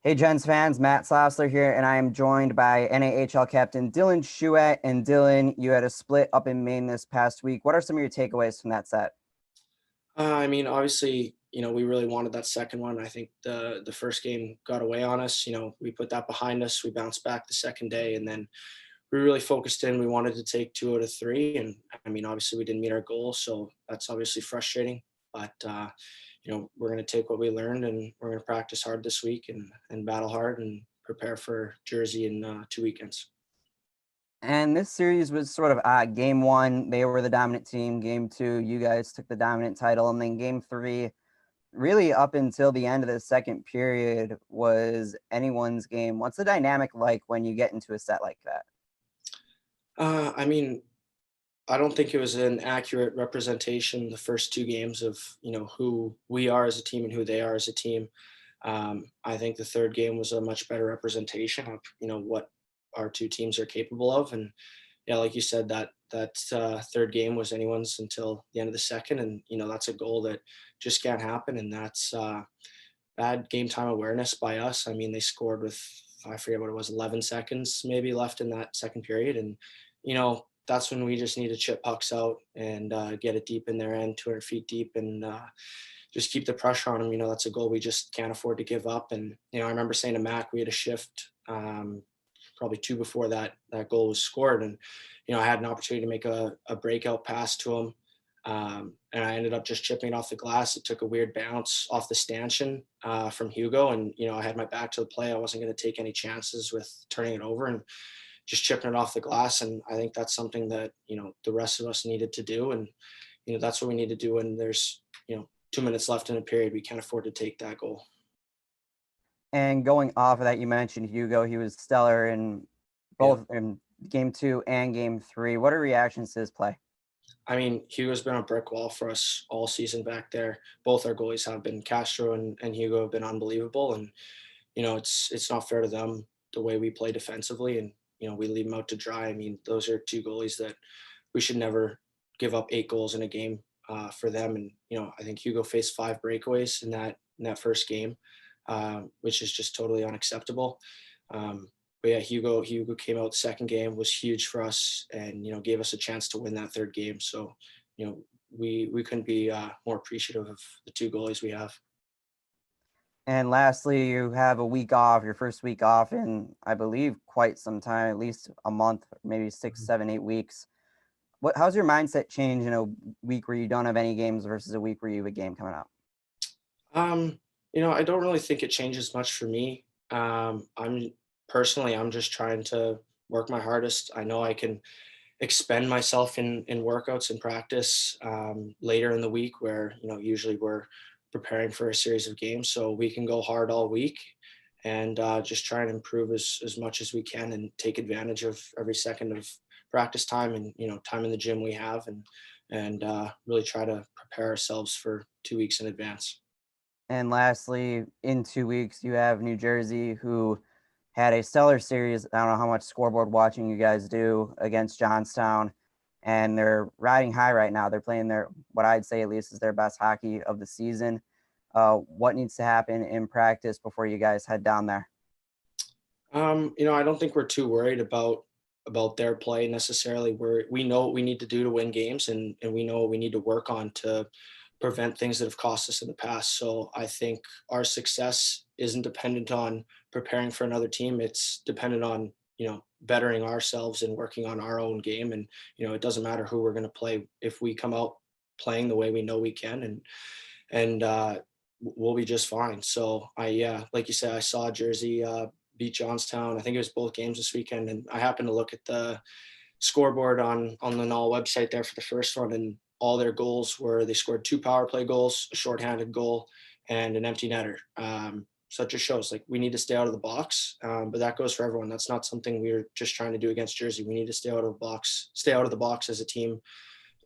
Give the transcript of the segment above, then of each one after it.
Hey, Gents fans, Matt Sossler here, and I am joined by NAHL captain Dylan Schuett. And Dylan, you had a split up in Maine this past week. What are some of your takeaways from that set? Obviously, we really wanted that second one. I think the first game got away on us. We put that behind us. We bounced back the second day, and then we really focused in. We wanted to take 2 out of 3, and obviously, we didn't meet our goal, so that's obviously frustrating. But we're going to take what we learned, and we're going to practice hard this week and battle hard and prepare for Jersey in 2 weekends. And this series was sort of game one, they were the dominant team. Game two, you guys took the dominant title. And then game three, really up until the end of the second period, was anyone's game. What's the dynamic like when you get into a set like that? Uh, I mean, I don't think it was an accurate representation the first 2 games of who we are as a team and who they are as a team. I think the third game was a much better representation of what our two teams are capable of, and yeah, like you said, that third game was anyone's until the end of the second, and that's a goal that just can't happen, and that's bad game time awareness by us. I mean, they scored with, I forget what it was, 11 seconds maybe left in that second period, and that's when we just need to chip pucks out and get it deep in their end, 200 feet deep, and just keep the pressure on them. That's a goal we just can't afford to give up. And I remember saying to Mac, we had a shift probably two before that goal was scored, and I had an opportunity to make a breakout pass to him. And I ended up just chipping it off the glass. It took a weird bounce off the stanchion from Hugo, and I had my back to the play. I wasn't going to take any chances with turning it over and just chipping it off the glass. And I think that's something that the rest of us needed to do, and that's what we need to do when there's 2 minutes left in a period. We can't afford to take that goal. And going off of that, you mentioned Hugo. He was stellar in Yeah. both in game two and game three. What are reactions to his play? Hugo's been a brick wall for us all season back there. Both our goalies have been. Castro and Hugo have been unbelievable, and it's not fair to them the way we play defensively, and we leave them out to dry. Those are two goalies that we should never give up 8 goals in a game for them. And I think Hugo faced 5 breakaways in that first game, which is just totally unacceptable. But yeah, Hugo came out the second game, was huge for us, and gave us a chance to win that third game. So we couldn't be more appreciative of the two goalies we have. And lastly, you have a week off, your first week off in, I believe, quite some time, at least a month, maybe 6, 7, 8 weeks. How's your mindset change in a week where you don't have any games versus a week where you have a game coming up? Um, I don't really think it changes much for me. I'm just trying to work my hardest. I know I can expend myself in workouts and practice later in the week, where usually we're preparing for a series of games, so we can go hard all week and just try and improve as much as we can and take advantage of every second of practice time and time in the gym we have, and really try to prepare ourselves for 2 weeks in advance. And lastly, in 2 weeks, you have New Jersey, who had a stellar series. I don't know how much scoreboard watching you guys do against Johnstown, and they're riding high right now. They're playing their, what I'd say at least is their best hockey of the season. What needs to happen in practice before you guys head down there? I don't think we're too worried about their play necessarily. We know what we need to do to win games, and we know what we need to work on to prevent things that have cost us in the past. So I think our success isn't dependent on preparing for another team. It's dependent on bettering ourselves and working on our own game. And it doesn't matter who we're going to play if we come out playing the way we know we can, and we'll be just fine. So yeah, like you said, I saw Jersey beat Johnstown. I think it was both games this weekend, and I happened to look at the scoreboard on the Null website there for the first one, and all their goals were, they scored 2 power play goals, a shorthanded goal, and an empty netter. So it just shows like we need to stay out of the box, but that goes for everyone. That's not something we're just trying to do against Jersey. We need to stay out of the box as a team,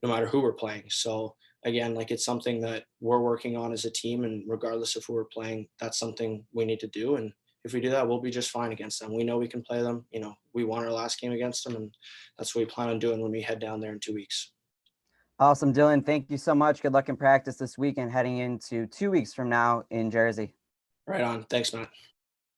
no matter who we're playing. So again, like it's something that we're working on as a team, and regardless of who we're playing, that's something we need to do. And if we do that, we'll be just fine against them. We know we can play them. We won our last game against them, and that's what we plan on doing when we head down there in 2 weeks. Awesome, Dylan. Thank you so much. Good luck in practice this weekend, heading into 2 weeks from now in Jersey. Right on. Thanks, Matt.